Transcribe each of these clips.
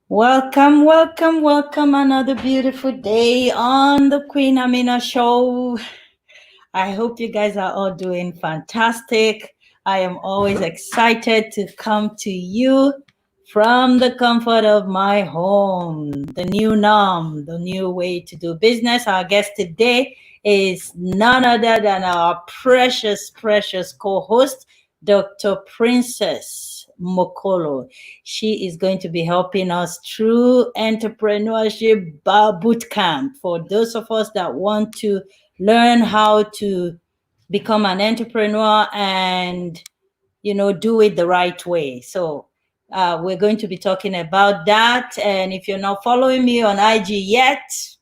Welcome, welcome, welcome. Another beautiful day on the Queen Amina Show. I hope you guys are all doing fantastic. I am always excited to come to you from the comfort of my home. The new norm, the new way to do business. Our guest today is none other than our precious, precious co host, Dr. Princess Mokolo. She is going to be helping us through Entrepreneurship Bootcamp for those of us that want to learn how to become an entrepreneur and do it the right way. So we're going to be talking about that. And if you're not following me on IG yet,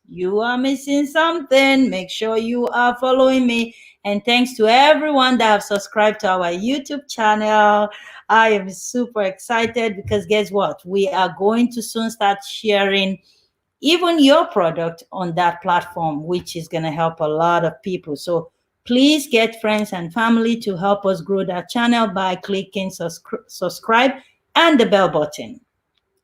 you are missing something. Make sure you are following me. And thanks to everyone that have subscribed to our YouTube channel. I am super excited because guess what? We are going to soon start sharing even your product on that platform, which is going to help a lot of people. So please get friends and family to help us grow that channel by clicking subscribe and the bell button.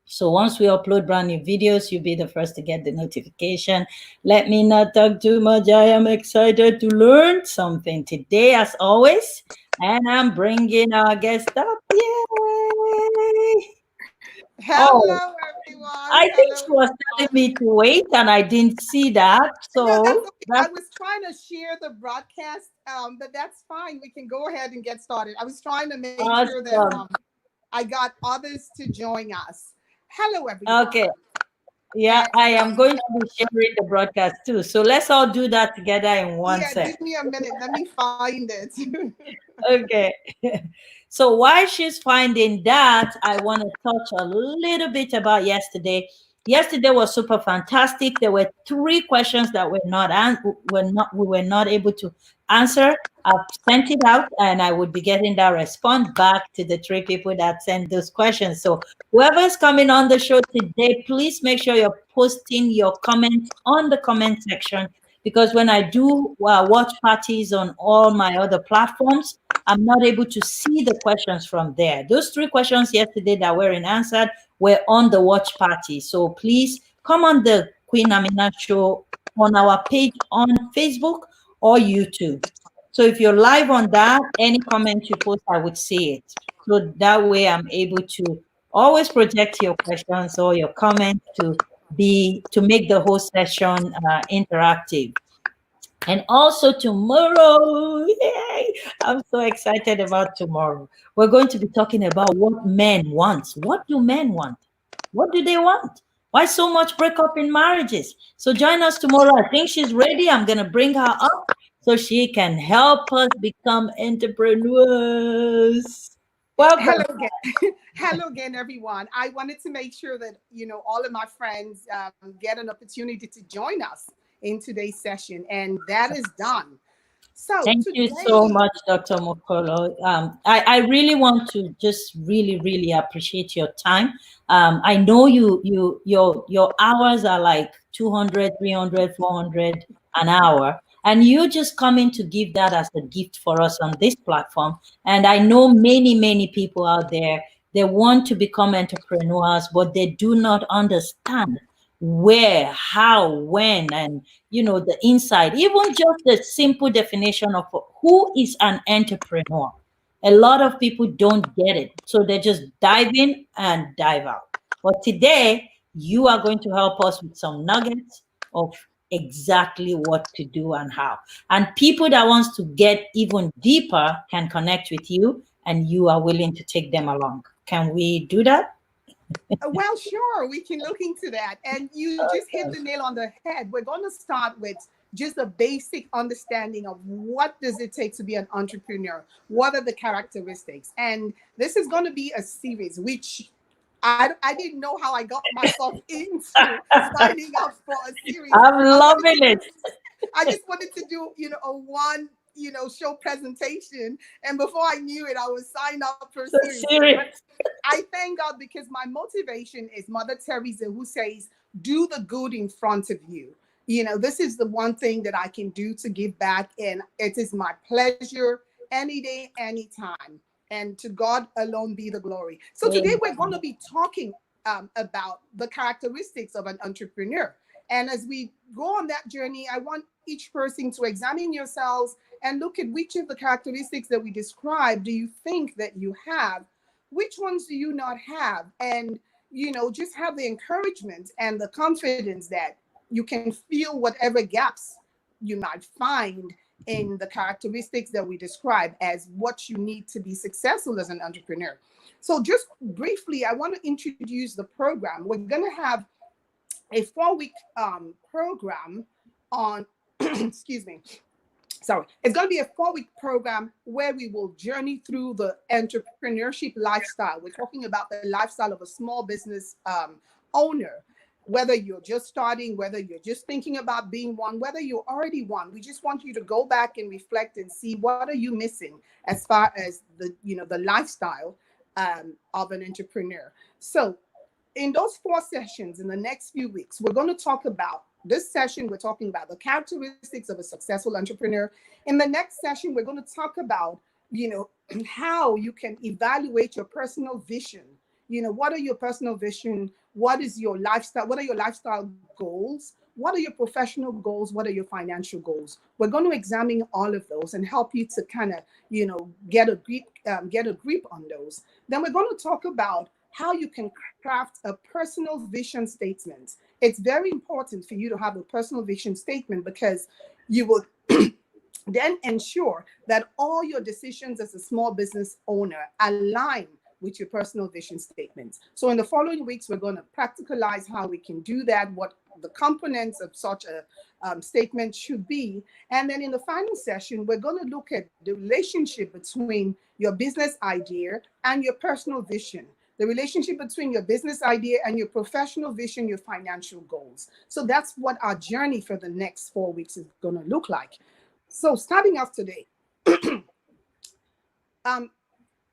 So once we upload brand new videos, you'll be the first to get the notification. Let me not talk too much. I am excited to learn something today, as always. And I'm bringing our guest up. Yay! Oh, Hello, everyone. I think Hello, she was telling everyone. me to wait, and I didn't see that. No, that's So okay. I that's was trying to share the broadcast, but that's fine. We can go ahead and get started. I was trying to make sure that awesome. I got others to join us. Hello, Okay. everyone. Yeah, And I am going to be sharing the broadcast too. So let's all do that together in one yeah, set. give me a minute. Let me find it. Okay. So while she's finding that, I want to touch a little bit about yesterday. Yesterday was super fantastic. There were three questions that we were not able to answer. I've sent it out, and I would be getting that response back to the three people that sent those questions. So whoever's coming on the show today, please make sure you're posting your comments on the comment section, because when I do watch parties on all my other platforms, I'm not able to see the questions from there. Those three questions yesterday that weren't answered were on the watch party. So please come on the Queen Amina show on our page on Facebook or YouTube. So if you're live on that, any comment you post, I would see it. So that way I'm able to always project your questions or your comments to make the whole session interactive. And also tomorrow, yay, I'm so excited about tomorrow. We're going to be talking about what men want. What do men want? What do they want? Why so much breakup in marriages? So join us tomorrow. I think she's ready. I'm going to bring her up so she can help us become entrepreneurs. Hello Welcome. again. Hello again, everyone. I wanted to make sure that all of my friends get an opportunity to join us in today's session, and that is done. So Thank you so today, much, Dr. Mokolo. I really want to just really, really appreciate your time. I know your hours are like 200, 300, 400 an hour, and you're just coming to give that as a gift for us on this platform. And I know many, many people out there, they want to become entrepreneurs, but they do not understand where, how, when, and the inside, even just the simple definition of who is an entrepreneur. A lot of people don't get it. So they just dive in and dive out. But today, you are going to help us with some nuggets of exactly what to do and how. And people that wants to get even deeper can connect with you and you are willing to take them along. Can we do that? well, sure, we can look into that. And you just hit the nail on the head. We're going to start with just a basic understanding of what does it take to be an entrepreneur? What are the characteristics? And this is going to be a series, which I didn't know how I got myself into signing up for a series. I'm loving it. I just wanted to do, a one, show presentation. And before I knew it, I was signed up for a So series. But serious. I thank God because my motivation is Mother Teresa, who says, do the good in front of you. This is the one thing that I can do to give back. And it is my pleasure any day, anytime. And to God alone be the glory. So today we're going to be talking about the characteristics of an entrepreneur. And as we go on that journey, I want each person to examine yourselves and look at which of the characteristics that we described do you think that you have, which ones do you not have, and just have the encouragement and the confidence that you can feel whatever gaps you might find in the characteristics that we describe as what you need to be successful as an entrepreneur. So just briefly, I want to introduce the program. We're going to have a 4-week program on, excuse me, sorry. It's going to be a 4-week program where we will journey through the entrepreneurship lifestyle. We're talking about the lifestyle of a small business owner. Whether you're just starting, whether you're just thinking about being one, whether you're already one, we just want you to go back and reflect and see what are you missing as far as the lifestyle of an entrepreneur. So in those 4 sessions in the next few weeks, we're going to talk about this session. We're talking about the characteristics of a successful entrepreneur. In the next session, we're going to talk about, how you can evaluate your personal vision. What are your personal vision? What is your lifestyle? What are your lifestyle goals? What are your professional goals? What are your financial goals? We're going to examine all of those and help you to kind of, get a grip on those. Then we're going to talk about how you can craft a personal vision statement. It's very important for you to have a personal vision statement because you will then ensure that all your decisions as a small business owner align with your personal vision statements. So in the following weeks, we're going to practicalize how we can do that, what the components of such a statement should be. And then in the final session, we're going to look at the relationship between your business idea and your personal vision, the relationship between your business idea and your professional vision, your financial goals. So that's what our journey for the next 4 weeks is going to look like. So starting off today,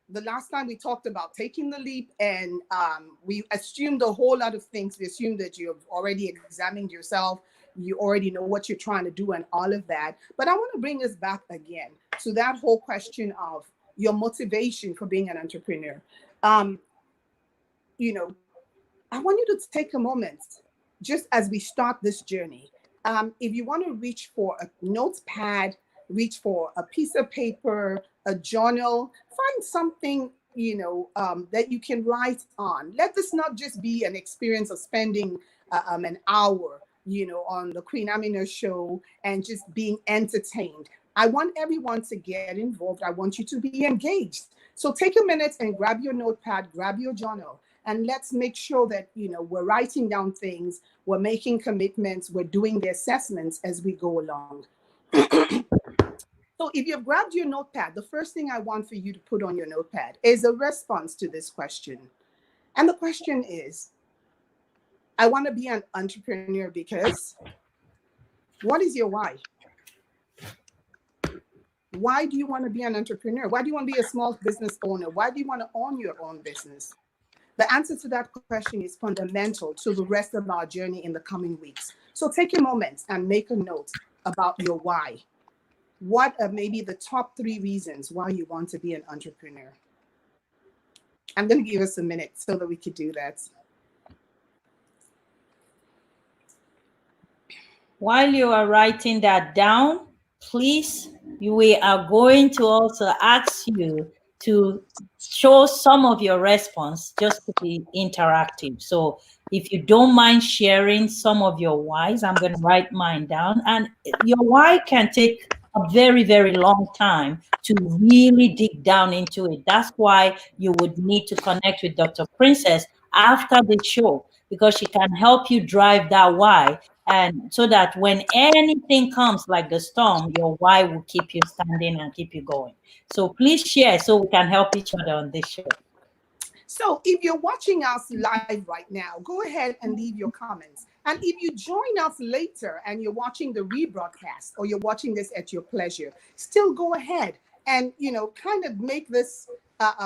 the last time we talked about taking the leap, and we assumed a whole lot of things. We assumed that you've already examined yourself. You already know what you're trying to do and all of that. But I want to bring us back again to that whole question of your motivation for being an entrepreneur. I want you to take a moment just as we start this journey. If you want to reach for a notepad, reach for a piece of paper, a journal, find something, that you can write on. Let this not just be an experience of spending an hour, on the Queen Amina show and just being entertained. I want everyone to get involved. I want you to be engaged. So take a minute and grab your notepad, grab your journal, and let's make sure that, we're writing down things, we're making commitments, we're doing the assessments as we go along. So if you've grabbed your notepad, the first thing I want for you to put on your notepad is a response to this question. And the question is, I want to be an entrepreneur because, what is your why? Why do you want to be an entrepreneur? Why do you want to be a small business owner? Why do you want to own your own business? The answer to that question is fundamental to the rest of our journey in the coming weeks. So take a moment and make a note about your why. What are maybe the top 3 reasons why you want to be an entrepreneur? I'm going to give us a minute so that we could do that. While you are writing that down, please, we are going to also ask you to show some of your response just to be interactive. So if you don't mind sharing some of your whys, I'm going to write mine down. And your why can take a very, very long time to really dig down into it. That's why you would need to connect with Dr. Princess after the show, because she can help you drive that why. And so that when anything comes like the storm, your why will keep you standing and keep you going. So please share so we can help each other on this show. So if you're watching us live right now, go ahead and leave your comments. And if you join us later and you're watching the rebroadcast or you're watching this at your pleasure, still go ahead and, kind of make this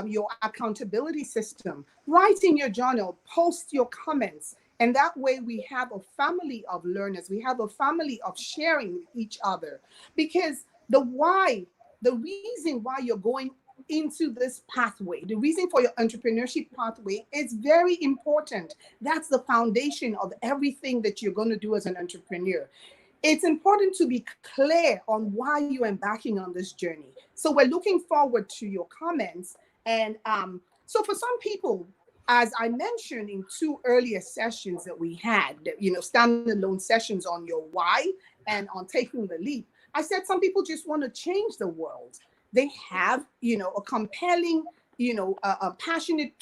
your accountability system. Write in your journal, post your comments. And that way we have a family of learners. We have a family of sharing with each other, because the reason why you're going into this pathway. The reason for your entrepreneurship pathway is very important. That's the foundation of everything that you're going to do as an entrepreneur. It's important to be clear on why you're embarking on this journey. So we're looking forward to your comments. And so for some people, as I mentioned in 2 earlier sessions that we had, standalone sessions on your why and on taking the leap, I said some people just want to change the world. They have, a compelling, a passionate,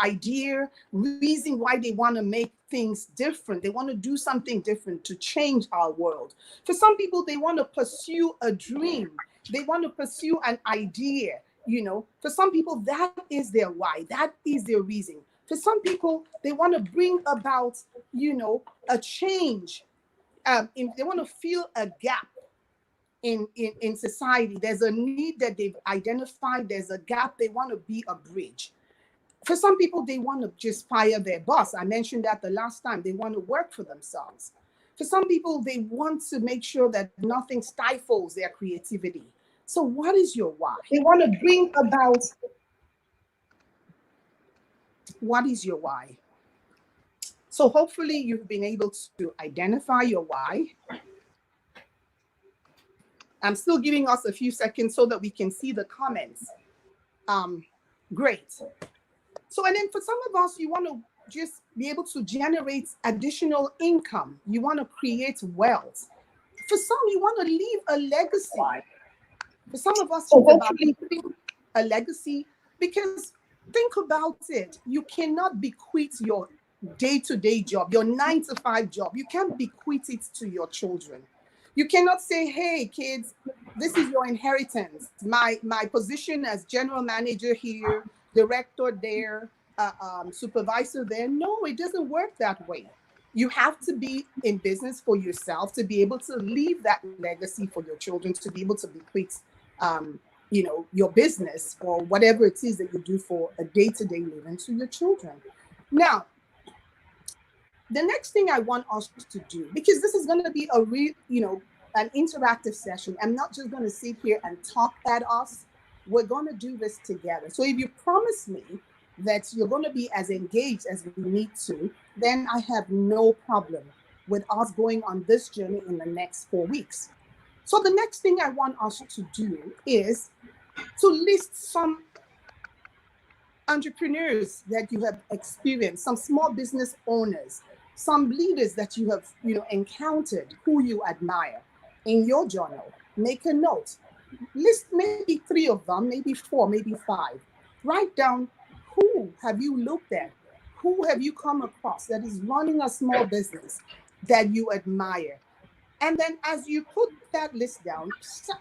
idea, reason why they want to make things different. They want to do something different to change our world. For some people, they want to pursue a dream. They want to pursue an idea. For some people, that is their why. That is their reason. For some people, they want to bring about, a change. They want to fill a gap in society. There's a need that they've identified. There's a gap. They want to be a bridge. For some people, they want to just fire their boss. I mentioned that the last time. They want to work for themselves. For some people, they want to make sure that nothing stifles their creativity. So what is your why? They want to bring about. What is your why? So hopefully you've been able to identify your why. I'm still giving us a few seconds so that we can see the comments. Great. So, and then for some of us, you want to just be able to generate additional income. You want to create wealth. For some, you want to leave a legacy. For some of us, it's about leaving a legacy, because think about it. You cannot bequeath your day-to-day job, your 9-to-5 job. You can't bequeath it to your children. You cannot say, hey, kids, this is your inheritance. My position as general manager here, director there, supervisor there. No, it doesn't work that way. You have to be in business for yourself to be able to leave that legacy for your children, to be able to bequeath, your business or whatever it is that you do for a day-to-day living to your children. Now, the next thing I want us to do, because this is going to be a real, an interactive session. I'm not just going to sit here and talk at us. We're going to do this together. So if you promise me that you're going to be as engaged as we need to, then I have no problem with us going on this journey in the next 4 weeks. So the next thing I want us to do is to list some entrepreneurs that you have experienced, some small business owners, some leaders that you have, encountered who you admire. In your journal, make a note. List maybe 3 of them, maybe 4, maybe 5. Write down, who have you looked at? Who have you come across that is running a small business that you admire? And then as you put that list down,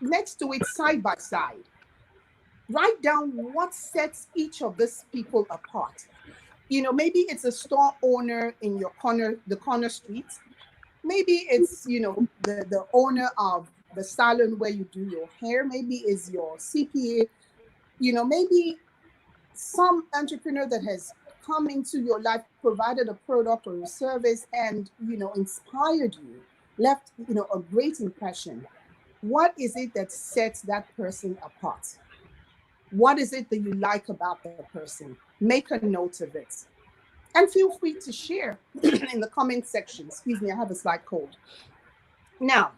next to it, side by side, write down what sets each of these people apart. Maybe it's a store owner in your the corner street. Maybe it's, the owner of the salon where you do your hair. Maybe it's your CPA. Maybe some entrepreneur that has come into your life, provided a product or a service and, inspired you, left, a great impression. What is it that sets that person apart? What is it that you like about that person? Make a note of it. And feel free to share in the comment section. Excuse me, I have a slight cold. Now,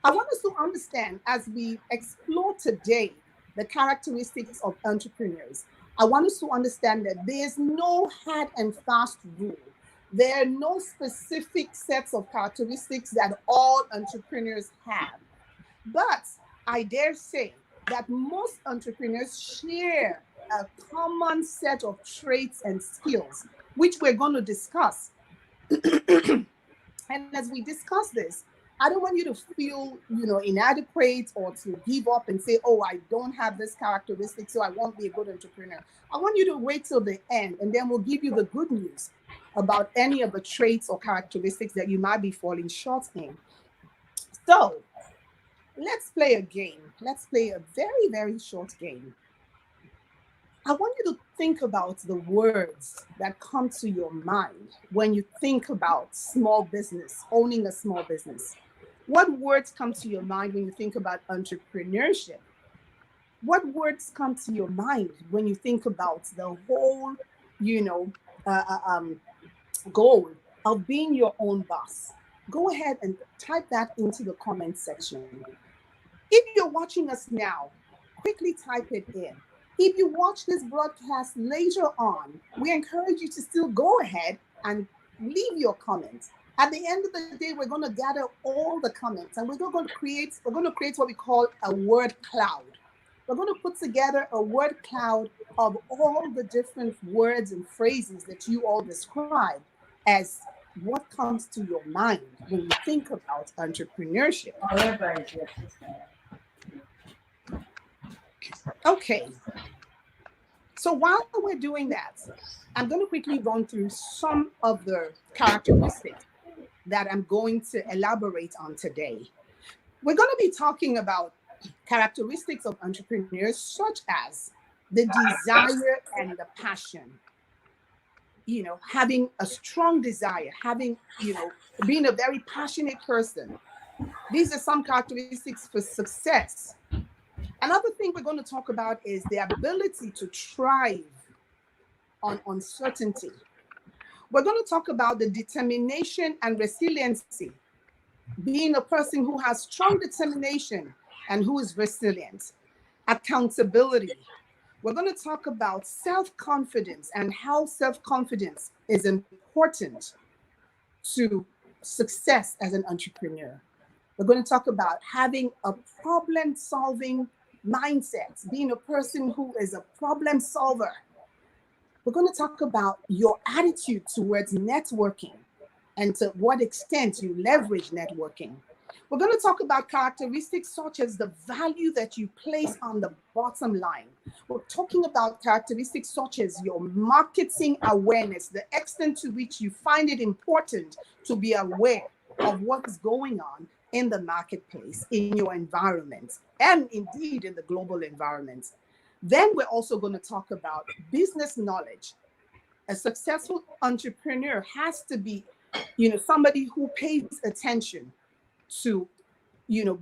I want us to understand, as we explore today the characteristics of entrepreneurs, I want us to understand that there's no hard and fast rule. There are no specific sets of characteristics that all entrepreneurs have. But I dare say that most entrepreneurs share a common set of traits and skills, which we're going to discuss. And as we discuss this, I don't want you to feel, inadequate or to give up and say, oh, I don't have this characteristic, so I won't be a good entrepreneur. I want you to wait till the end, and then we'll give you the good news about any of the traits or characteristics that you might be falling short in. So let's play a game. Let's play a very, very short game. I want you to think about the words that come to your mind when you think about small business, owning a small business. What words come to your mind when you think about entrepreneurship? What words come to your mind when you think about the whole, you know, uh, uh, um, goal of being your own boss? Go ahead and type that into the comment section. If you're watching us now, quickly type it in. If you watch this broadcast later on, we encourage you to still go ahead and leave your comments. At the end of the day, we're going to gather all the comments and we're going to create what we call a word cloud. We're going to put together a word cloud of all the different words and phrases that you all describe as what comes to your mind when you think about entrepreneurship. Okay, so while we're doing that, I'm going to quickly run through some of the characteristics that I'm going to elaborate on today. We're going to be talking about characteristics of entrepreneurs, such as the desire and the passion. You know, having a strong desire, being a very passionate person. These are some characteristics for success. Another thing we're going to talk about is the ability to thrive on uncertainty. We're going to talk about the determination and resiliency, being a person who has strong determination and who is resilient. Accountability. We're going to talk about self-confidence and how self-confidence is important to success as an entrepreneur. We're going to talk about having a problem-solving mindset, being a person who is a problem solver. We're going to talk about your attitude towards networking and to what extent you leverage networking. We're going to talk about characteristics such as the value that you place on the bottom line. We're talking about characteristics such as your marketing awareness, the extent to which you find it important to be aware of what is going on in the marketplace, in your environment, and indeed in the global environment. Then we're also going to talk about business knowledge. A successful entrepreneur has to be, somebody who pays attention to,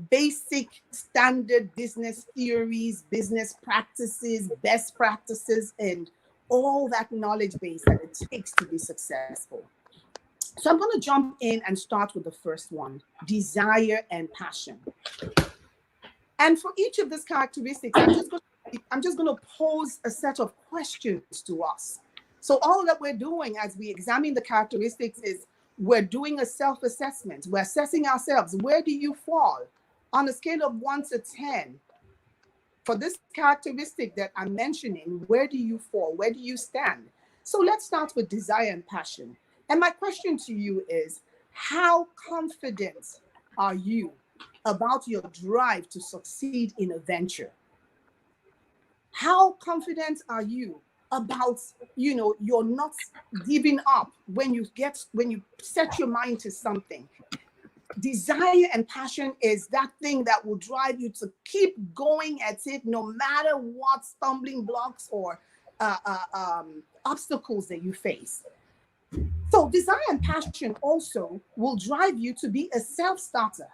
basic standard business theories, business practices, best practices, and all that knowledge base that it takes to be successful. So I'm going to jump in and start with the first one, desire and passion. And for each of these characteristics, I'm just going to pose a set of questions to us. So all that we're doing as we examine the characteristics is we're doing a self-assessment. We're assessing ourselves. Where do you fall on a scale of 1 to 10? For this characteristic that I'm mentioning, where do you fall? Where do you stand? So let's start with desire and passion. And my question to you is, how confident are you about your drive to succeed in a venture? How confident are you about, you're not giving up when you set your mind to something? Desire and passion is that thing that will drive you to keep going at it no matter what stumbling blocks or obstacles that you face. So desire and passion also will drive you to be a self-starter.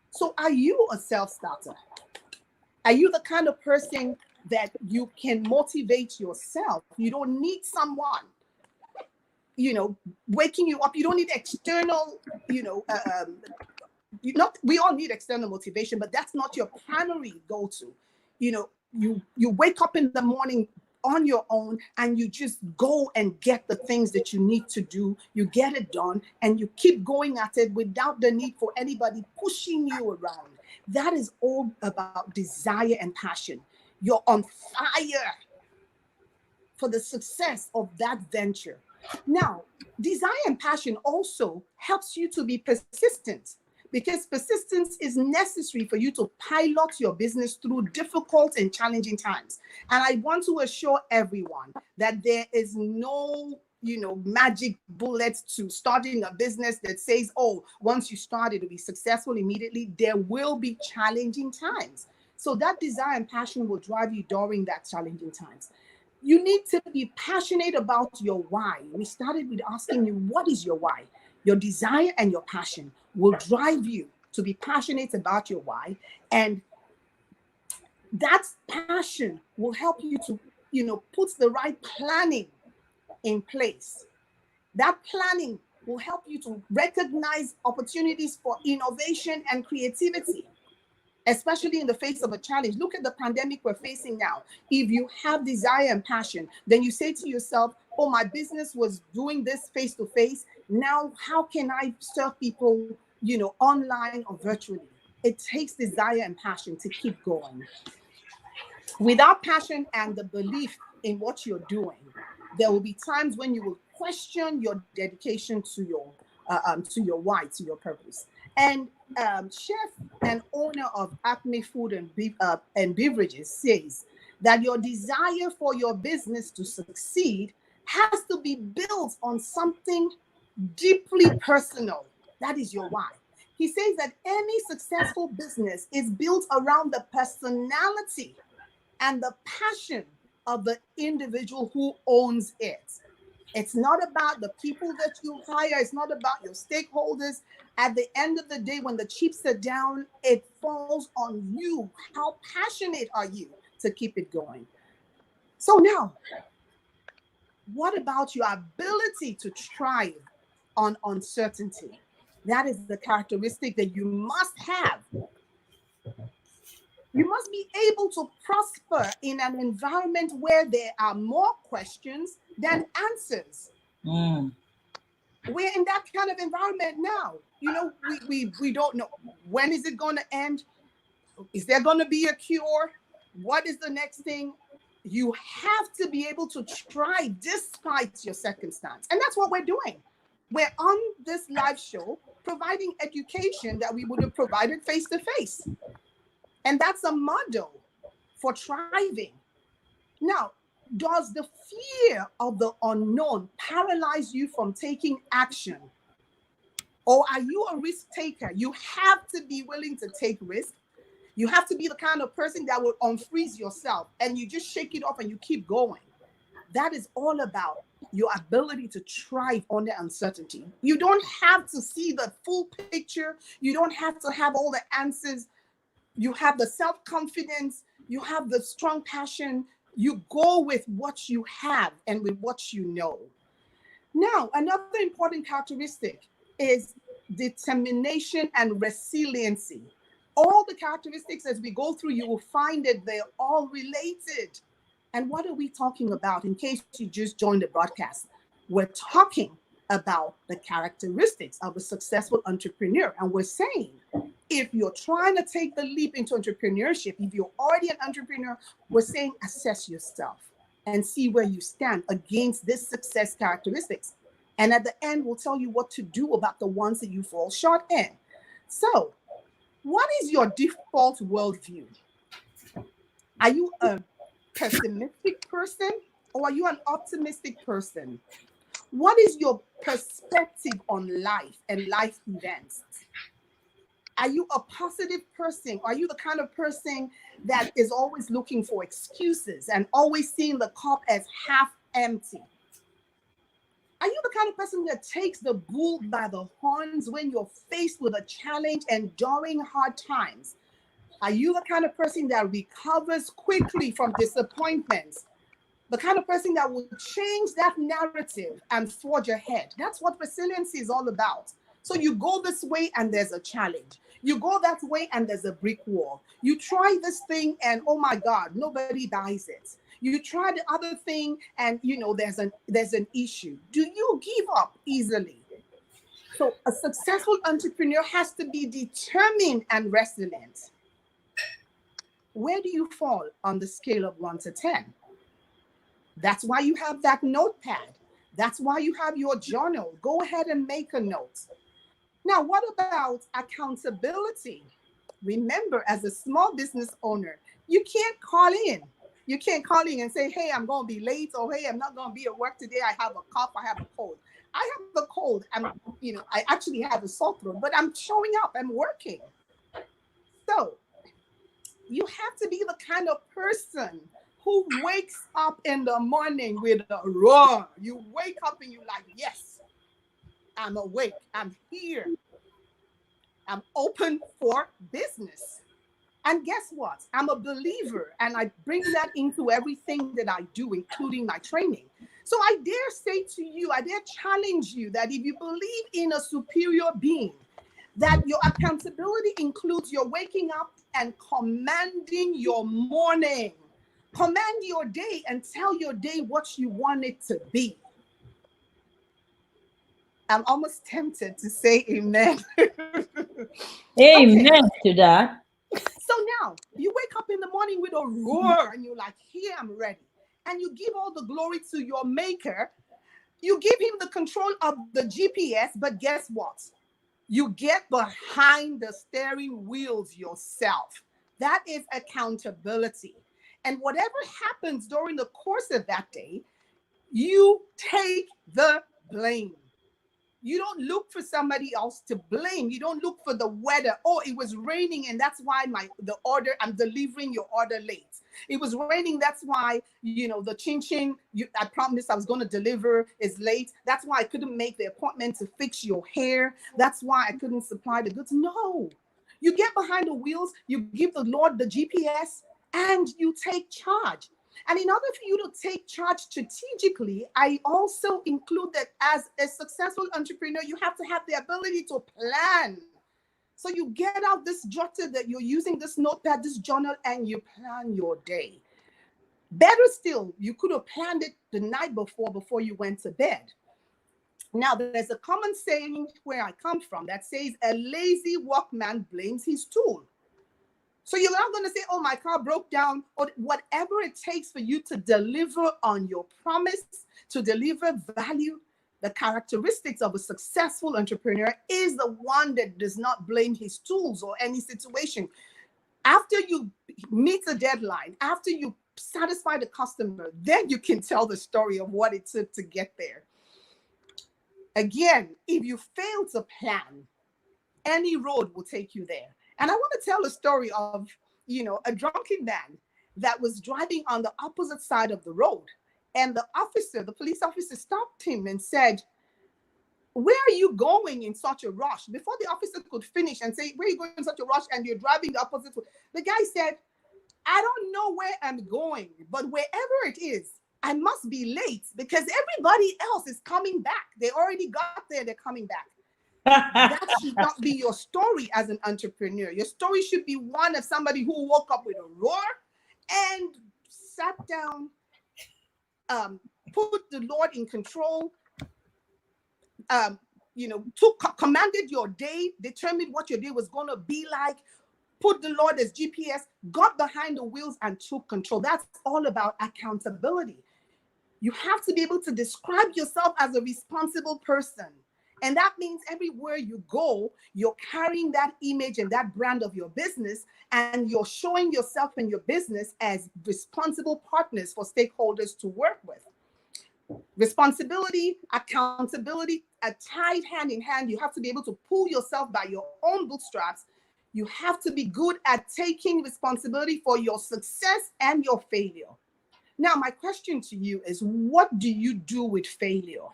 So are you a self-starter? Are you the kind of person that you can motivate yourself? You don't need someone, waking you up. You don't need external, we all need external motivation, but that's not your primary go-to. You wake up in the morning on your own and you just go and get the things that you need to do. You get it done and you keep going at it without the need for anybody pushing you around. That is all about desire and passion. You're on fire for the success of that venture. Now, desire and passion also helps you to be persistent, because persistence is necessary for you to pilot your business through difficult and challenging times. And I want to assure everyone that there is no, magic bullet to starting a business that says, oh, once you start, it'll be successful immediately. There will be challenging times. So that desire and passion will drive you during that challenging times. You need to be passionate about your why. We started with asking you, what is your why? Your desire and your passion will drive you to be passionate about your why. And That passion will help you to, put the right planning in place. That planning will help you to recognize opportunities for innovation and creativity, especially in the face of a challenge. Look at the pandemic we're facing now. If you have desire and passion, then you say to yourself, oh, my business was doing this face to face. Now, how can I serve people, online or virtually? It takes desire and passion to keep going. Without passion and the belief in what you're doing, there will be times when you will question your dedication to your why, to your purpose. And chef and owner of Acme Food and Beverages says that your desire for your business to succeed has to be built on something deeply personal. That is your why. He says that any successful business is built around the personality and the passion of the individual who owns it. It's not about the people that you hire. It's not about your stakeholders. At the end of the day, when the chips are down, it falls on you. How passionate are you to keep it going? So now, what about your ability to thrive on uncertainty? That is the characteristic that you must have. You must be able to prosper in an environment where there are more questions than answers. Mm. We're in that kind of environment now. We don't know, when is it going to end? Is there going to be a cure? What is the next thing? You have to be able to try despite your circumstance. And that's what we're doing. We're on this live show providing education that we would have provided face to face. And that's a model for thriving. Now, does the fear of the unknown paralyze you from taking action? Or are you a risk taker? You have to be willing to take risk. You have to be the kind of person that will unfreeze yourself and you just shake it off and you keep going. That is all about your ability to thrive under uncertainty. You don't have to see the full picture. You don't have to have all the answers. You have the self-confidence. You have the strong passion. You go with what you have and with what you know. Now, another important characteristic is determination and resiliency. All the characteristics as we go through, you will find that they're all related. And what are we talking about? In case you just joined the broadcast, we're talking about the characteristics of a successful entrepreneur. And we're saying, if you're trying to take the leap into entrepreneurship, if you're already an entrepreneur, we're saying assess yourself and see where you stand against this success characteristics. And at the end, we'll tell you what to do about the ones that you fall short in. So, what is your default worldview? Are you a pessimistic person or are you an optimistic person? What is your perspective on life and life events? Are you a positive person? Are you the kind of person that is always looking for excuses and always seeing the cup as half empty? Are you the kind of person that takes the bull by the horns when you're faced with a challenge and during hard times? Are you the kind of person that recovers quickly from disappointments? The kind of person that will change that narrative and forge ahead? That's what resiliency is all about. So you go this way and there's a challenge. You go that way and there's a brick wall. You try this thing and oh my God, nobody buys it. You try the other thing and there's an issue. Do you give up easily? So a successful entrepreneur has to be determined and resilient. Where do you fall on the scale of 1 to 10? That's why you have that notepad. That's why you have your journal. Go ahead and make a note. Now, what about accountability? Remember, as a small business owner, you can't call in. You can't call in and say, hey, I'm going to be late, or hey, I'm not going to be at work today. I have a cough, I have a cold. I have a cold. I actually have a sore throat, but I'm showing up, I'm working. So you have to be the kind of person who wakes up in the morning with a roar. You wake up and you're like, yes, I'm awake. I'm here. I'm open for business. And guess what? I'm a believer, and I bring that into everything that I do, including my training. So I dare say to you, I dare challenge you that if you believe in a superior being, that your accountability includes your waking up and commanding your morning. Command your day and tell your day what you want it to be. I'm almost tempted to say amen. Okay, Amen to that. so now you wake up in the morning with a roar and you're like, here, I'm ready. And you give all the glory to your maker. You give him the control of the GPS, but guess what? You get behind the steering wheels yourself. That is accountability. And whatever happens during the course of that day, you take the blame. You don't look for somebody else to blame. You don't look for the weather. Oh, it was raining and that's why I'm delivering your order late. It was raining, that's why, the chin I promised I was going to deliver is late. That's why I couldn't make the appointment to fix your hair. That's why I couldn't supply the goods. No. You get behind the wheels, you give the Lord the GPS, and you take charge. And in order for you to take charge strategically, I also include that as a successful entrepreneur, you have to have the ability to plan. So you get out this jotter that you're using, this notepad, this journal, and you plan your day. Better still, you could have planned it the night before you went to bed. Now, there's a common saying where I come from that says, a lazy workman blames his tool. So you're not going to say, oh, my car broke down, or whatever it takes for you to deliver on your promise, to deliver value. The characteristics of a successful entrepreneur is the one that does not blame his tools or any situation. After you meet the deadline, after you satisfy the customer, then you can tell the story of what it took to get there. Again, if you fail to plan, any road will take you there. And I want to tell a story of, a drunken man that was driving on the opposite side of the road. And the police officer stopped him and said, where are you going in such a rush? Before the officer could finish and say, where are you going in such a rush? And you're driving the opposite way. The guy said, I don't know where I'm going, but wherever it is, I must be late because everybody else is coming back. They already got there. They're coming back. That should not be your story as an entrepreneur. Your story should be one of somebody who woke up with a roar and sat down, put the Lord in control, commanded your day, determined what your day was going to be like, put the Lord as GPS, got behind the wheels and took control. That's all about accountability. You have to be able to describe yourself as a responsible person. And that means everywhere you go, you're carrying that image and that brand of your business, and you're showing yourself and your business as responsible partners for stakeholders to work with. Responsibility, accountability, are tied hand in hand. You have to be able to pull yourself by your own bootstraps. You have to be good at taking responsibility for your success and your failure. Now, my question to you is, what do you do with failure?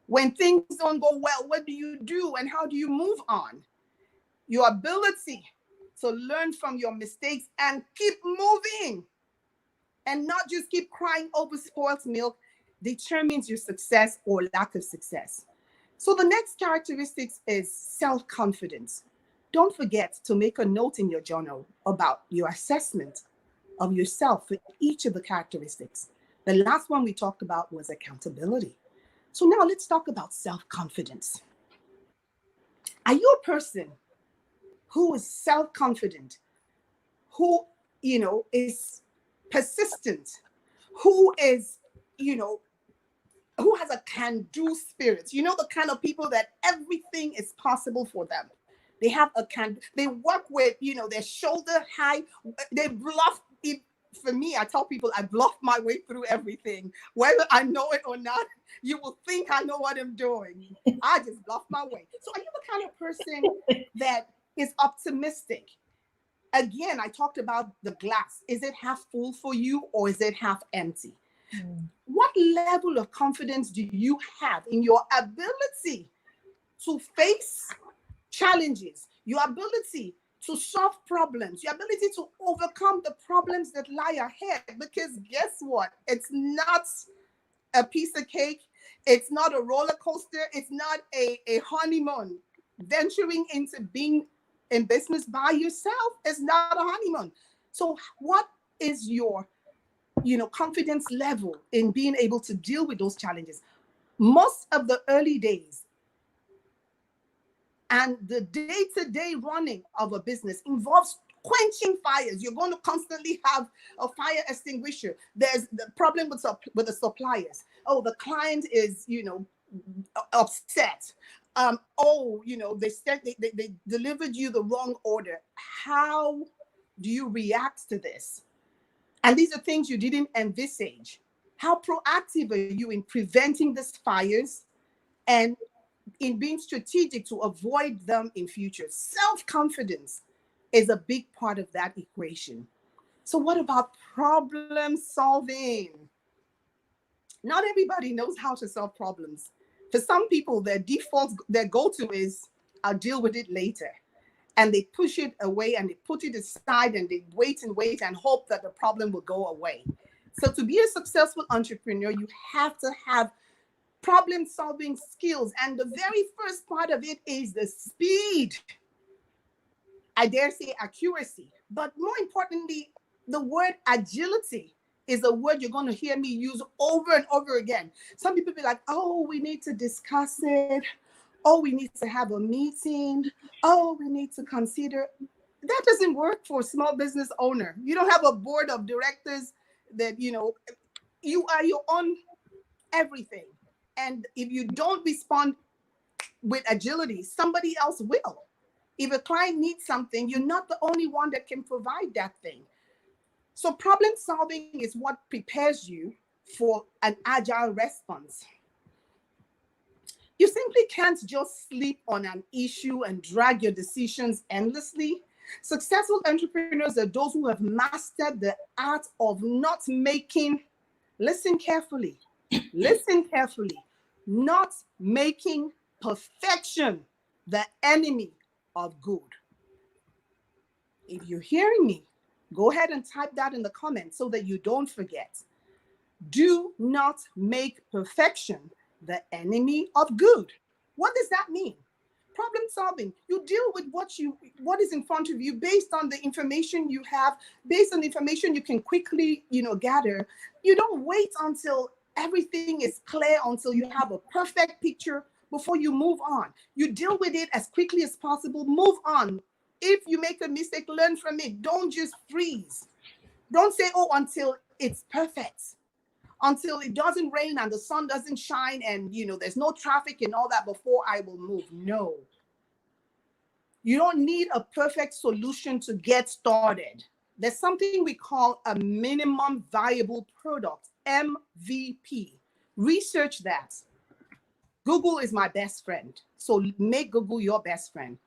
When things don't go well, what do you do and how do you move on? Your ability to learn from your mistakes and keep moving and not just keep crying over spoiled milk determines your success or lack of success. So the next characteristics is self-confidence. Don't forget to make a note in your journal about your assessment of yourself for each of the characteristics. The last one we talked about was accountability. So now let's talk about self-confidence. Are you a person who is self-confident, who, is persistent, who is, who has a can-do spirit? You know, the kind of people that everything is possible for them. They have they work with, their shoulder high, they bluff. For me, I tell people I bluff my way through everything. Whether I know it or not, you will think I know what I'm doing. I just bluff my way. So are you the kind of person that is optimistic? Again, I talked about the glass. Is it half full for you or is it half empty? What level of confidence do you have in your ability to face challenges, your ability to solve problems, your ability to overcome the problems that lie ahead. Because guess what? It's not a piece of cake. It's not a roller coaster. It's not a honeymoon. Venturing into being in business by yourself is not a honeymoon. So what is your, confidence level in being able to deal with those challenges? Most of the early days and the day-to-day running of a business involves quenching fires. You're going to constantly have a fire extinguisher. There's the problem with the suppliers. Oh, the client is, upset. They delivered you the wrong order. How do you react to this? And these are things you didn't envisage. How proactive are you in preventing these fires and in being strategic to avoid them in future? Self-confidence is a big part of that equation. So what about problem solving? Not everybody knows how to solve problems. For some people, their go-to is, I'll deal with it later. And they push it away and they put it aside and they wait and hope that the problem will go away. So to be a successful entrepreneur, you have to have problem-solving skills. And the very first part of it is the speed. I dare say accuracy. But more importantly, the word agility is a word you're going to hear me use over and over again. Some people be like, oh, we need to discuss it. Oh, we need to have a meeting. Oh, we need to consider. That doesn't work for a small business owner. You don't have a board of directors that, you are your own everything. And if you don't respond with agility, somebody else will. If a client needs something, you're not the only one that can provide that thing. So problem solving is what prepares you for an agile response. You simply can't just sleep on an issue and drag your decisions endlessly. Successful entrepreneurs are those who have mastered the art of not making, listen carefully, not making perfection the enemy of good. If you're hearing me, go ahead and type that in the comments so that you don't forget. Do not make perfection the enemy of good. What does that mean? Problem solving. You deal with what is in front of you based on the information you have, based on the information you can quickly, gather. You don't wait until everything is clear, until you have a perfect picture before you move on. You deal with it as quickly as possible. Move on. If you make a mistake, learn from it. Don't just freeze. Don't say, oh, until it's perfect, until it doesn't rain and the sun doesn't shine and, there's no traffic and all that before I will move. No. You don't need a perfect solution to get started. There's something we call a minimum viable product, MVP. Research that. Google is my best friend. So make Google your best friend.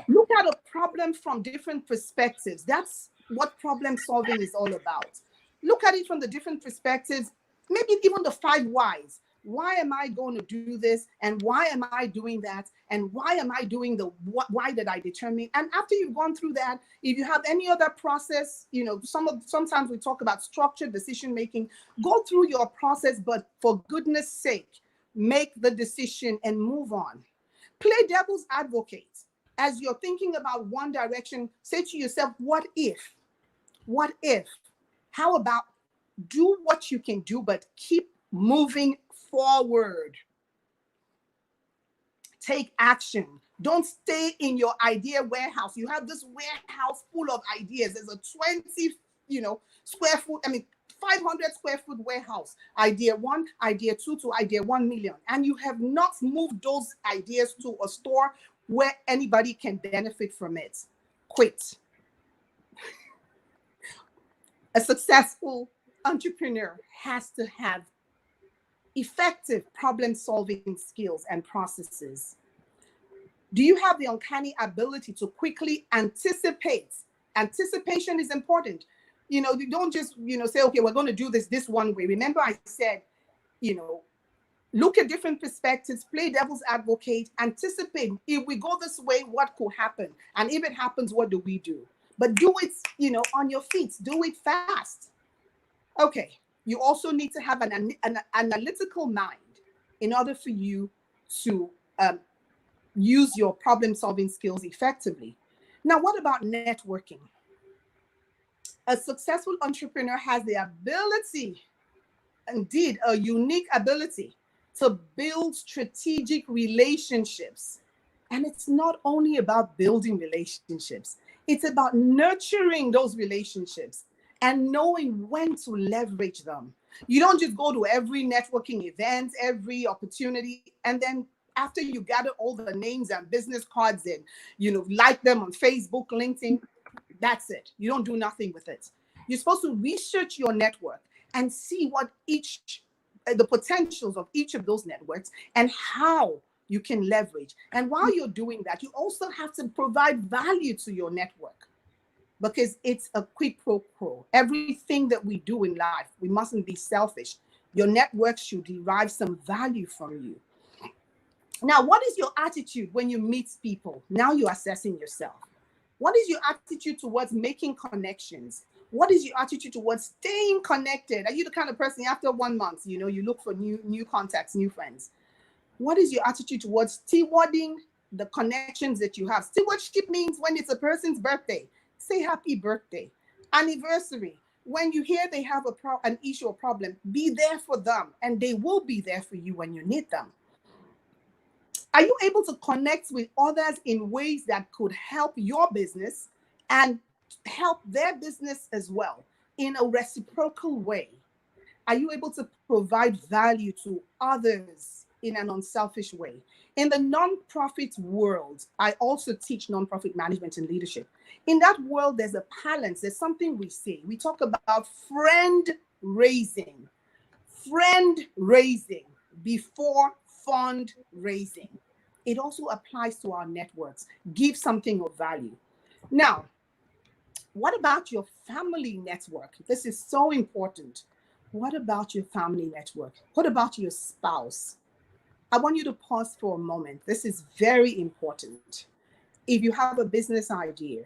Look at a problem from different perspectives. That's what problem solving is all about. Look at it from the different perspectives, maybe even the 5 whys. Why am I going to do this? And why am I doing that? And why am I doing the why did I determine? And after you've gone through that, if you have any other process, sometimes we talk about structured decision making, go through your process, but for goodness sake, make the decision and move on. Play devil's advocate. As you're thinking about one direction, say to yourself, what if? What if? How about do what you can do, but keep moving forward. Take action. Don't stay in your idea warehouse. You have this warehouse full of ideas. There's a 20, square foot, 500 square foot warehouse. Idea 1, idea 2 to idea 1 million. And you have not moved those ideas to a store where anybody can benefit from it. Quit. A successful entrepreneur has to have effective problem-solving skills and processes. Do you have the uncanny ability to quickly anticipate? Anticipation is important. You don't just, say, okay, we're going to do this one way. Remember I said, look at different perspectives, play devil's advocate, anticipate, if we go this way, what could happen? And if it happens, what do we do? But do it, on your feet, do it fast. Okay. You also need to have an analytical mind in order for you to use your problem solving skills effectively. Now, what about networking? A successful entrepreneur has the ability, indeed, a unique ability to build strategic relationships. And it's not only about building relationships, it's about nurturing those relationships and knowing when to leverage them. You don't just go to every networking event, every opportunity, and then after you gather all the names and business cards and like them on Facebook, LinkedIn, that's it. You don't do nothing with it. You're supposed to research your network and see what the potentials of each of those networks and how you can leverage. And while you're doing that, you also have to provide value to your network, because it's a quid pro quo. Everything that we do in life, we mustn't be selfish. Your network should derive some value from you. Now, what is your attitude when you meet people? Now you're assessing yourself. What is your attitude towards making connections? What is your attitude towards staying connected? Are you the kind of person after 1 month, you look for new contacts, new friends? What is your attitude towards stewarding the connections that you have? Stewardship means when it's a person's birthday, say happy birthday. Anniversary, when you hear they have an issue or problem, be there for them, and they will be there for you when you need them. Are you able to connect with others in ways that could help your business and help their business as well in a reciprocal way? Are you able to provide value to others in an unselfish way? In the nonprofit world, I also teach nonprofit management and leadership. In that world, there's a balance. There's something we say. We talk about friend raising before fundraising. It also applies to our networks. Give something of value. Now, what about your family network? This is so important. What about your family network? What about your spouse? I want you to pause for a moment. This is very important. If you have a business idea,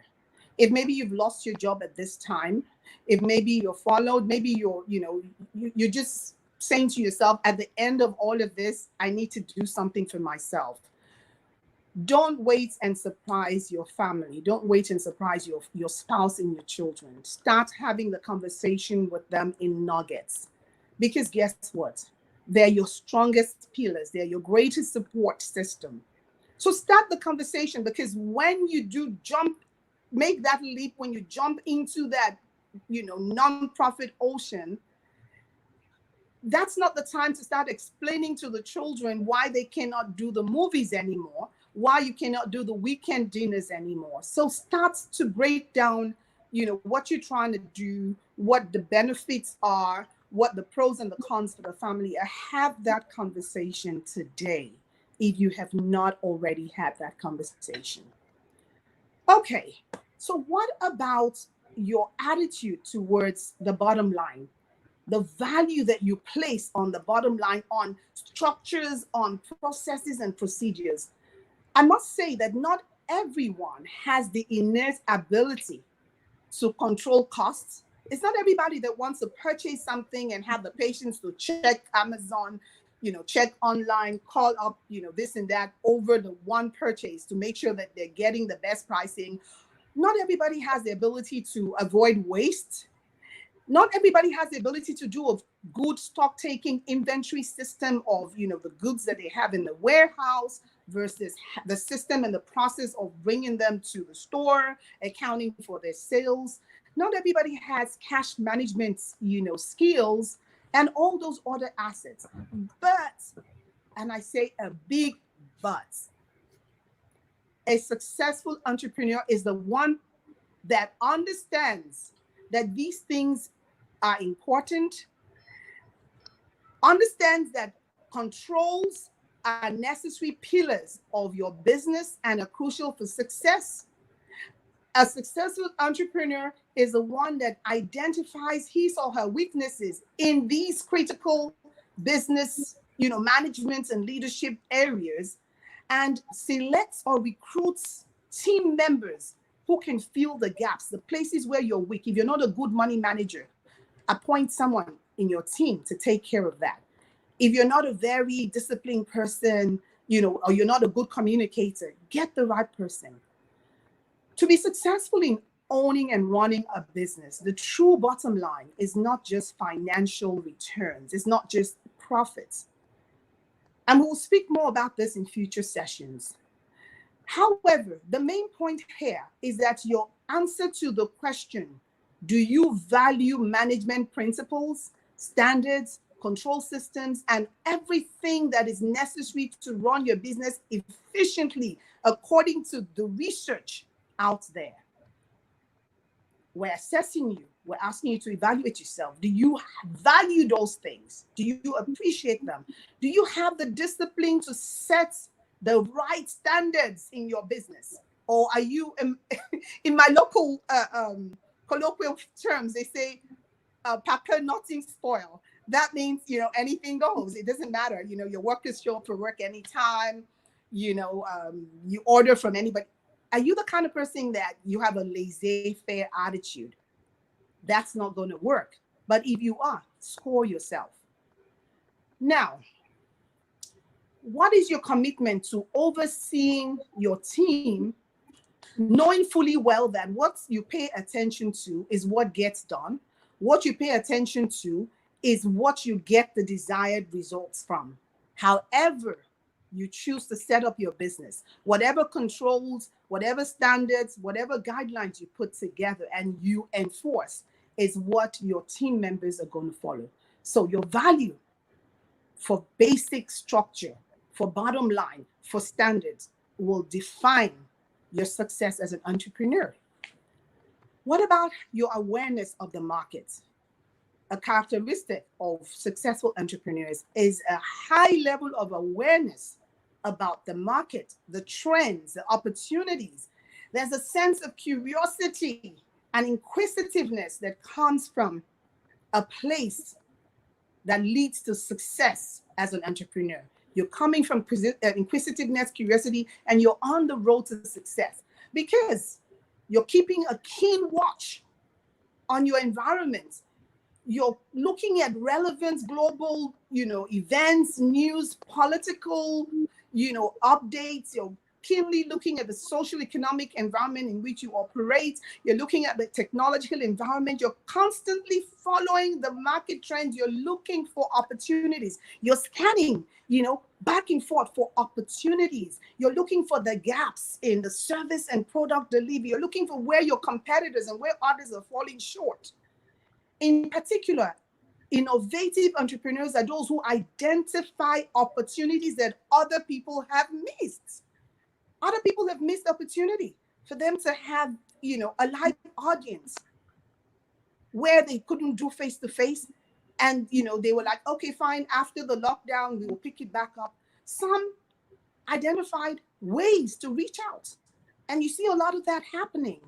if maybe you've lost your job at this time, if maybe you're followed, maybe you're just saying to yourself, at the end of all of this, I need to do something for myself. Don't wait and surprise your family. Don't wait and surprise your spouse and your children. Start having the conversation with them in nuggets. Because guess what? They're your strongest pillars. They're your greatest support system. So start the conversation, because when you do make that leap, when you jump into that, nonprofit ocean, that's not the time to start explaining to the children why they cannot do the movies anymore, why you cannot do the weekend dinners anymore. So start to break down, what you're trying to do, what the benefits are, what the pros and the cons for the family are. Have that conversation today if you have not already had that conversation. Okay, so what about your attitude towards the bottom line? The value that you place on the bottom line, on structures, on processes and procedures. I must say that not everyone has the innate ability to control costs. It's not everybody that wants to purchase something and have the patience to check Amazon, check online, call up, this and that over the one purchase to make sure that they're getting the best pricing. Not everybody has the ability to avoid waste. Not everybody has the ability to do a good stock taking inventory system of, the goods that they have in the warehouse versus the system and the process of bringing them to the store, accounting for their sales. Not everybody has cash management, skills and all those other assets. But, and I say a big but, a successful entrepreneur is the one that understands that these things are important, understands that controls are necessary pillars of your business and are crucial for success. A successful entrepreneur is the one that identifies his or her weaknesses in these critical business, management and leadership areas, and selects or recruits team members who can fill the gaps, the places where you're weak. If you're not a good money manager, appoint someone in your team to take care of that. If you're not a very disciplined person, or you're not a good communicator, get the right person. To be successful in owning and running a business, the true bottom line is not just financial returns. It's not just profits. And we'll speak more about this in future sessions. However, the main point here is that your answer to the question, do you value management principles, standards, control systems, and everything that is necessary to run your business efficiently according to the research out there? We're assessing you. We're asking you to evaluate yourself. Do you value those things? Do you appreciate them? Do you have the discipline to set the right standards in your business? Or are you, in my local colloquial terms, they say, "Papa nothing spoil." That means, anything goes. It doesn't matter. Your workers show up for work anytime. You order from anybody. Are you the kind of person that you have a laissez-faire attitude? That's not going to work. But if you are, score yourself. Now, what is your commitment to overseeing your team, knowing fully well that what you pay attention to is what gets done? What you pay attention to is what you get the desired results from. However you choose to set up your business, whatever controls, whatever standards, whatever guidelines you put together and you enforce is what your team members are going to follow. So your value for basic structure, for bottom line, for standards will define your success as an entrepreneur. What about your awareness of the market? A characteristic of successful entrepreneurs is a high level of awareness about the market, the trends, the opportunities. There's a sense of curiosity and inquisitiveness that comes from a place that leads to success as an entrepreneur. You're coming from inquisitiveness, curiosity, and you're on the road to success because you're keeping a keen watch on your environment. You're looking at relevant global, events, news, political, updates. You're keenly looking at the social economic environment in which you operate. You're looking at the technological environment. You're constantly following the market trends. You're looking for opportunities. You're scanning, back and forth for opportunities. You're looking for the gaps in the service and product delivery. You're looking for where your competitors and where others are falling short. In particular, innovative entrepreneurs are those who identify opportunities that other people have missed. Other people have missed opportunity for them to have, a live audience where they couldn't do face-to-face. And, they were like, okay, fine. After the lockdown, we will pick it back up. Some identified ways to reach out. And you see a lot of that happening.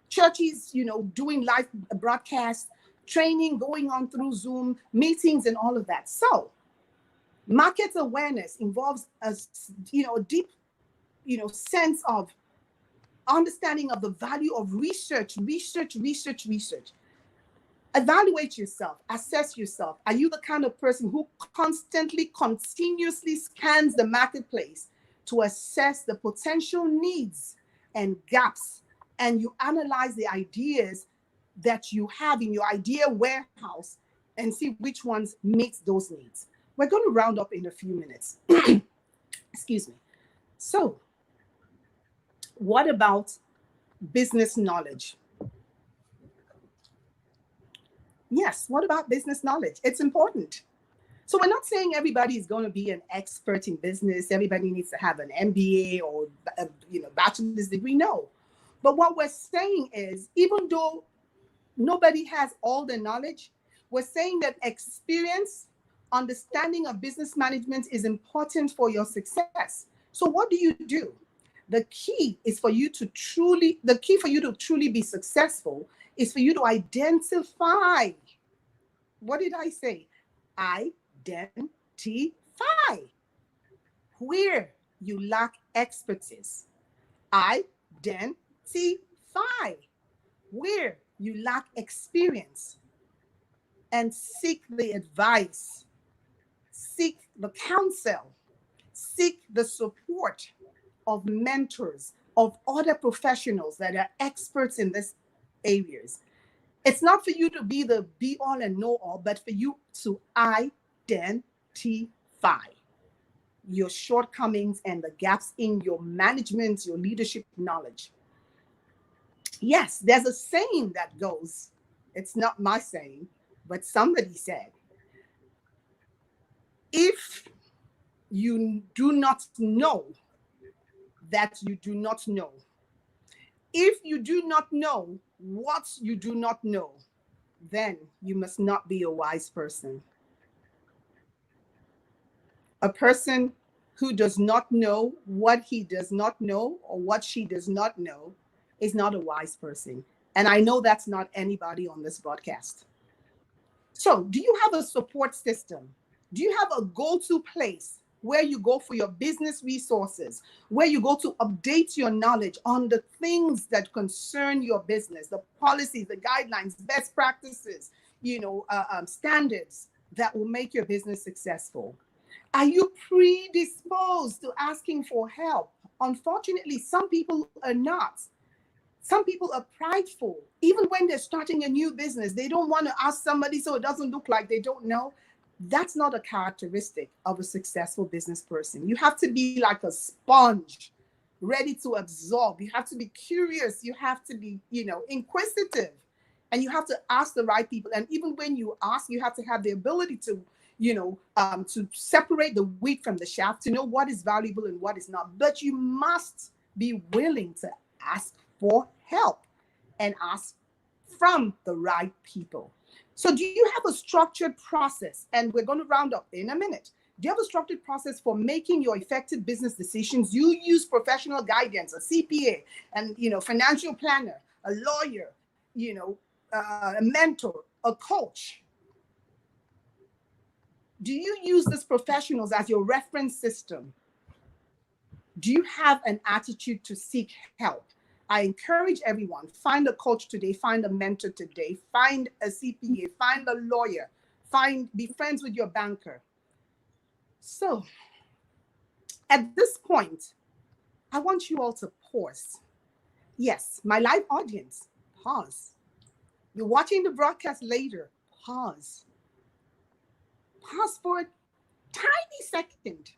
Churches, doing live broadcasts, training going on through Zoom, meetings and all of that. So market awareness involves a deep, sense of understanding of the value of research. Evaluate yourself, assess yourself. Are you the kind of person who continuously scans the marketplace to assess the potential needs and gaps, and you analyze the ideas that you have in your idea warehouse and see which ones meet those needs? We're going to round up in a few minutes. Excuse me. So, what about business knowledge? Yes, what about business knowledge? It's important. So we're not saying everybody is going to be an expert in business. Everybody needs to have an MBA or bachelor's degree. No. But what we're saying is, even though nobody has all the knowledge, we're saying that experience, understanding of business management is important for your success. So what do? The key for you to truly be successful is for you to identify. What did I say? Identify where you lack expertise. Identify where you lack experience, and seek the advice, seek the counsel, seek the support of mentors, of other professionals that are experts in these areas. It's not for you to be the be all and know all, but for you to identify your shortcomings and the gaps in your management, your leadership knowledge. Yes, there's a saying that goes, it's not my saying, but somebody said, if you do not know that you do not know, if you do not know what you do not know, then you must not be a wise person. A person who does not know what he does not know or what she does not know is not a wise person. And I know that's not anybody on this broadcast. So, do you have a support system? Do you have a go-to place where you go for your business resources, where you go to update your knowledge on the things that concern your business, the policies, the guidelines, best practices, standards that will make your business successful? Are you predisposed to asking for help? Unfortunately, some people are not. Some people are prideful. Even when they're starting a new business, they don't want to ask somebody so it doesn't look like they don't know. That's not a characteristic of a successful business person. You have to be like a sponge, ready to absorb. You have to be curious. You have to be, inquisitive. And you have to ask the right people. And even when you ask, you have to have the ability to, to separate the wheat from the chaff, to know what is valuable and what is not. But you must be willing to ask for help and ask from the right people. So do you have a structured process? And we're going to round up in a minute. Do you have a structured process for making your effective business decisions? You use professional guidance, a CPA, and financial planner, a lawyer, a mentor, a coach. Do you use these professionals as your reference system? Do you have an attitude to seek help? I encourage everyone, find a coach today, find a mentor today, find a CPA, find a lawyer, be friends with your banker. So at this point, I want you all to pause. Yes, my live audience, pause. You're watching the broadcast later, pause. Pause for a tiny second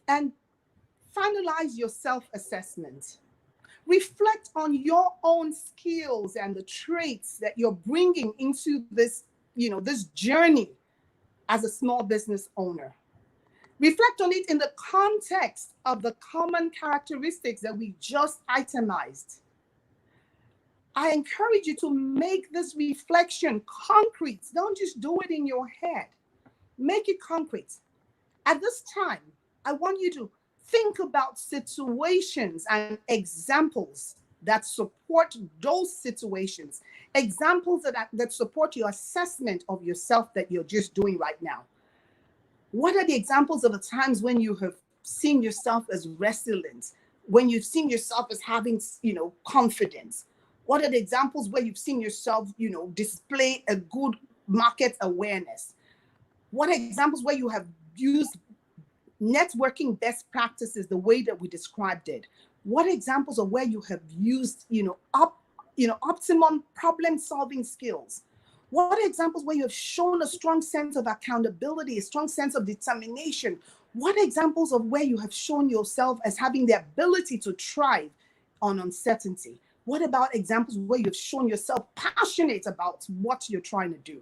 and finalize your self-assessment. Reflect on your own skills and the traits that you're bringing into this, this journey as a small business owner. Reflect on it in the context of the common characteristics that we just itemized. I encourage you to make this reflection concrete. Don't just do it in your head. Make it concrete. At this time, I want you to think about situations and examples that support those situations, examples that support your assessment of yourself that you're just doing right now. What are the examples of the times when you have seen yourself as resilient, when you've seen yourself as having, confidence? What are the examples where you've seen yourself, display a good market awareness? What are examples where you have used networking best practices the way that we described it? What examples of where you have used, optimum problem-solving skills? What are examples where you have shown a strong sense of accountability, a strong sense of determination? What are examples of where you have shown yourself as having the ability to thrive on uncertainty? What about examples where you've shown yourself passionate about what you're trying to do?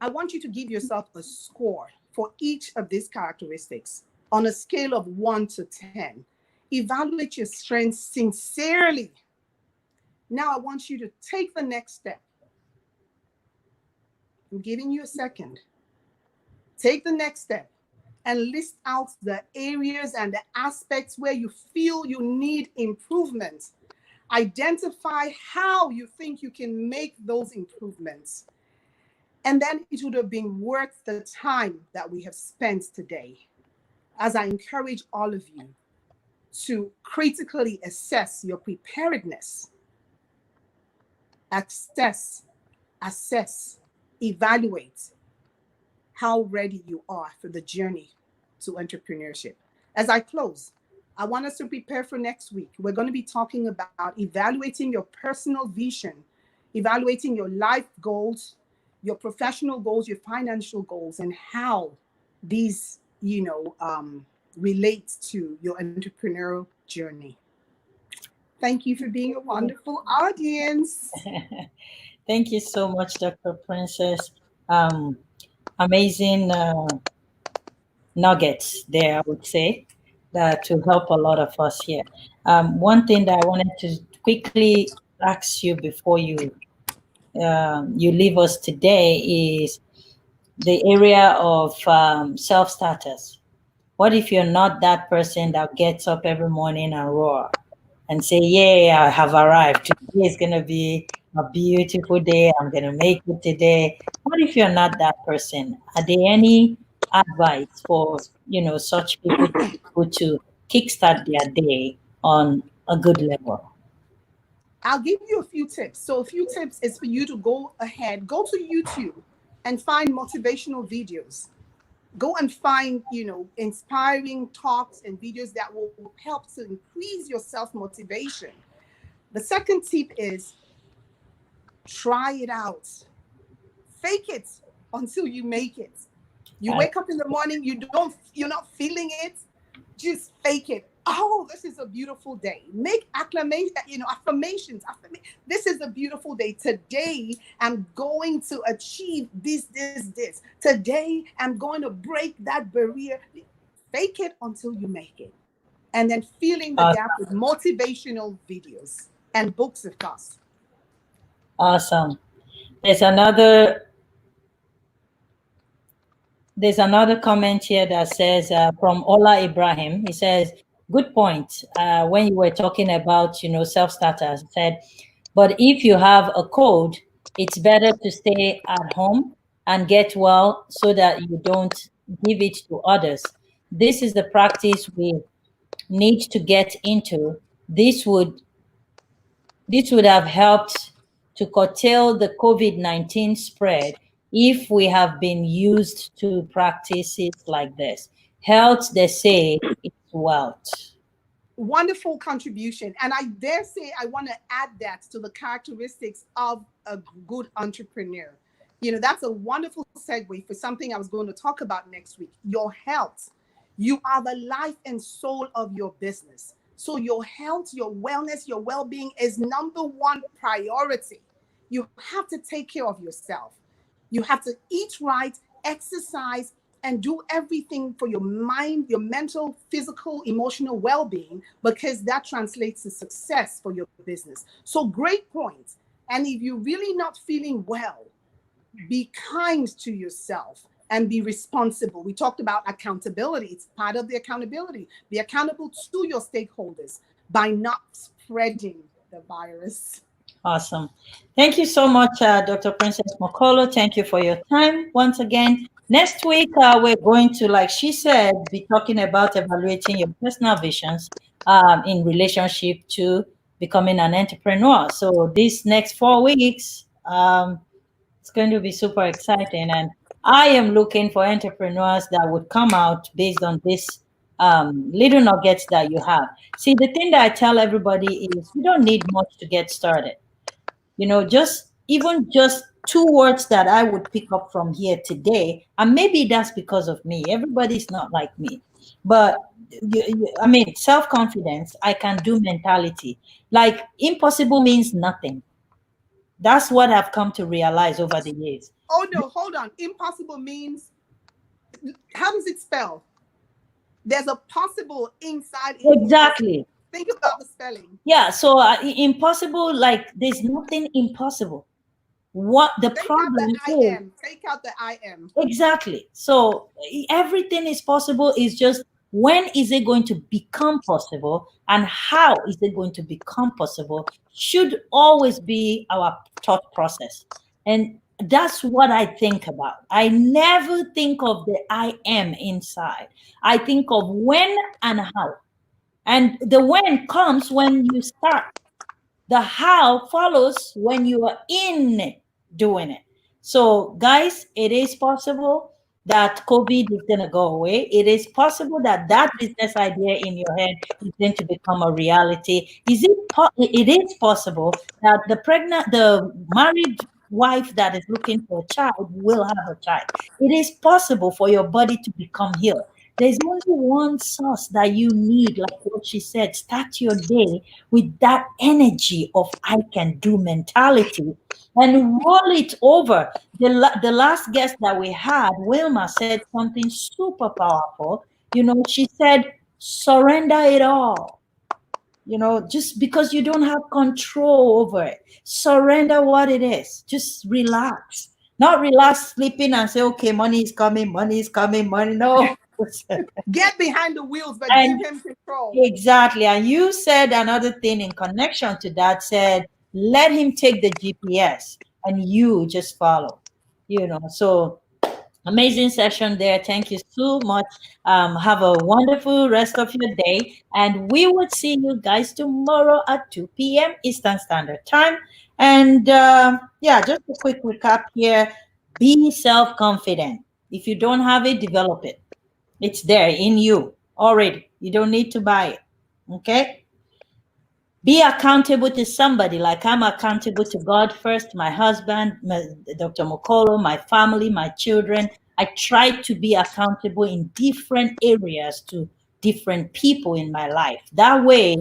I want you to give yourself a score for each of these characteristics on a scale of 1 to 10. Evaluate your strengths sincerely. Now I want you to take the next step. I'm giving you a second. Take the next step and list out the areas and the aspects where you feel you need improvement. Identify how you think you can make those improvements. And then it would have been worth the time that we have spent today. As I encourage all of you to critically assess your preparedness, assess, evaluate how ready you are for the journey to entrepreneurship. As I close, I want us to prepare for next week. We're going to be talking about evaluating your personal vision, evaluating your life goals, your professional goals, your financial goals, and how these, relate to your entrepreneurial journey. Thank you for being a wonderful audience. Thank you so much, Dr. Princess. Um, Amazing nuggets there, I would say, that to help a lot of us here. One thing that I wanted to quickly ask you before you leave us today is the area of self-starters. What if you're not that person that gets up every morning and roar and say, "Yeah, I have arrived. Today is gonna be a beautiful day. I'm gonna make it today." What if you're not that person? Are there any advice for such people to be able to kickstart their day on a good level? I'll give you a few tips. So, a few tips is for you to go ahead, go to YouTube and find motivational videos. Go and find, inspiring talks and videos that will help to increase your self motivation. The second tip is try it out. Fake it until you make it. You Uh, wake up in the morning, you're not feeling it, just fake it. Oh, this is a beautiful day. Make acclamation, affirmations. This is a beautiful day. Today, I'm going to achieve this. Today, I'm going to break that barrier. Fake it until you make it. And then filling the gap with motivational videos and books, of course. awesome. There's another comment here that says from Ola Ibrahim. He says, "Good point. When you were talking about self-starters, said, but if you have a code, it's better to stay at home and get well so that you don't give it to others. This is the practice we need to get into. This would have helped to curtail the COVID-19 spread if we have been used to practices like this. Health, they say, is wealth." Wonderful contribution. And I dare say I want to add that to the characteristics of a good entrepreneur. That's a wonderful segue for something I was going to talk about next week. Your health. You are the life and soul of your business. So your health, your wellness, your well-being is number one priority. You have to take care of yourself. You have to eat right, exercise, and do everything for your mind, your mental, physical, emotional well-being, because that translates to success for your business. So great point. And if you're really not feeling well, be kind to yourself and be responsible. We talked about accountability. It's part of the accountability. Be accountable to your stakeholders by not spreading the virus. Awesome. Thank you so much, Dr. Princess Mokolo. Thank you for your time once again. Next week, we're going to, like she said, be talking about evaluating your personal visions in relationship to becoming an entrepreneur. So these next 4 weeks, it's going to be super exciting. And I am looking for entrepreneurs that would come out based on this little nuggets that you have. See, the thing that I tell everybody is you don't need much to get started. Just two words that I would pick up from here today, and maybe that's because of me. Everybody's not like me, but I mean, self-confidence, I can do mentality. Like impossible means nothing. That's what I've come to realize over the years. Oh no, hold on. Impossible means, how does it spell? There's a possible inside impossible. Exactly. Think about the spelling. Yeah. So impossible, like there's nothing impossible. What the Take out the problem I is, am. Take out the I am. exactly. So everything is possible. Is just when is it going to become possible and how is it going to become possible should always be our thought process. And That's what I think about. I never think of the I am inside. I think of when and how. And the when comes when you start. The how follows when you are in it, doing it. So, guys, it is possible that COVID is going to go away. It is possible that that business idea in your head is going to become a reality. It is possible that the married wife that is looking for a child will have a child. It is possible for your body to become healed. There's only one source that you need, like what she said. Start your day with that energy of I can do mentality and roll it over. The last guest that we had, Wilma, said something super powerful. She said, surrender it all. Just because you don't have control over it, surrender what it is. Just relax. Not relax, sleeping and say, okay, money is coming, money. No. Get behind the wheels, but And give him control. exactly. And you said another thing in connection to that, said, let him take the GPS and you just follow. So amazing session there. Thank you so much. Have a wonderful rest of your day. And we will see you guys tomorrow at 2 p.m. Eastern Standard Time. And yeah, just a quick recap here. Be self-confident. If you don't have it, develop it. It's there in you already. You don't need to buy it. Okay? Be accountable to somebody, like I'm accountable to God first, my husband, Dr. Mokolo, my family, my children. I try to be accountable in different areas to different people in my life. That way,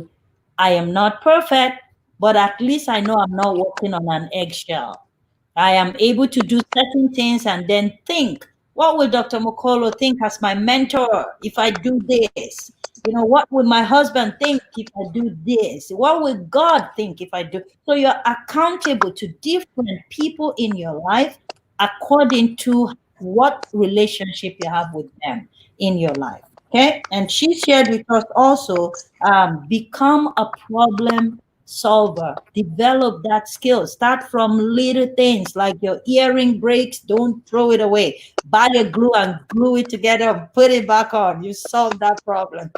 I am not perfect, but at least I know I'm not walking on an eggshell. I am able to do certain things and then think, what will Dr. Mokolo think as my mentor if I do this? What would my husband think if I do this? What will God think if I do? So you're accountable to different people in your life according to what relationship you have with them in your life. Okay. And she shared with us also, become a problem solver. Develop that skill. Start from little things like your earring breaks, don't throw it away. Buy a glue and glue it together and put it back on. You solve that problem.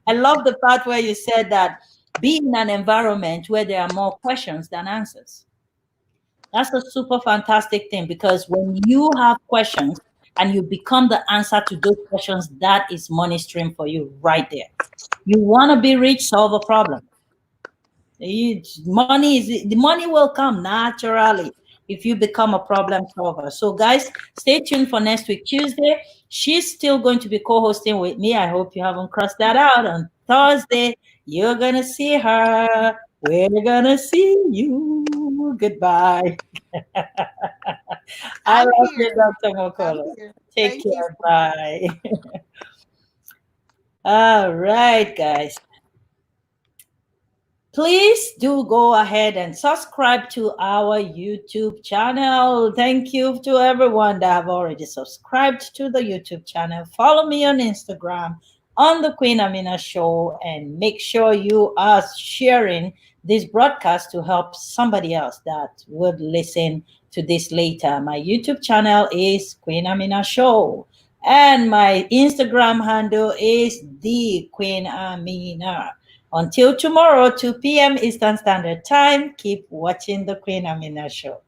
I love the part where you said that be in an environment where there are more questions than answers. That's a super fantastic thing, because when you have questions and you become the answer to those questions, that is money stream for you right there. You want to be rich, solve a problem. The money will come naturally if you become a problem solver. So guys, stay tuned for next week Tuesday. She's still going to be co-hosting with me. I hope you haven't crossed that out. On Thursday, you're gonna see her. We're gonna see you. Goodbye. I love you, Dr. Mokolo. Take care. Bye. All right, guys. Please do go ahead and subscribe to our YouTube channel. Thank you to everyone that have already subscribed to the YouTube channel. Follow me on Instagram on the Queen Amina Show, and make sure you are sharing this broadcast to help somebody else that would listen to this later. My YouTube channel is Queen Amina Show, and my Instagram handle is the Queen Amina. Until tomorrow, 2 p.m. Eastern Standard Time, keep watching the Queen Amina Show.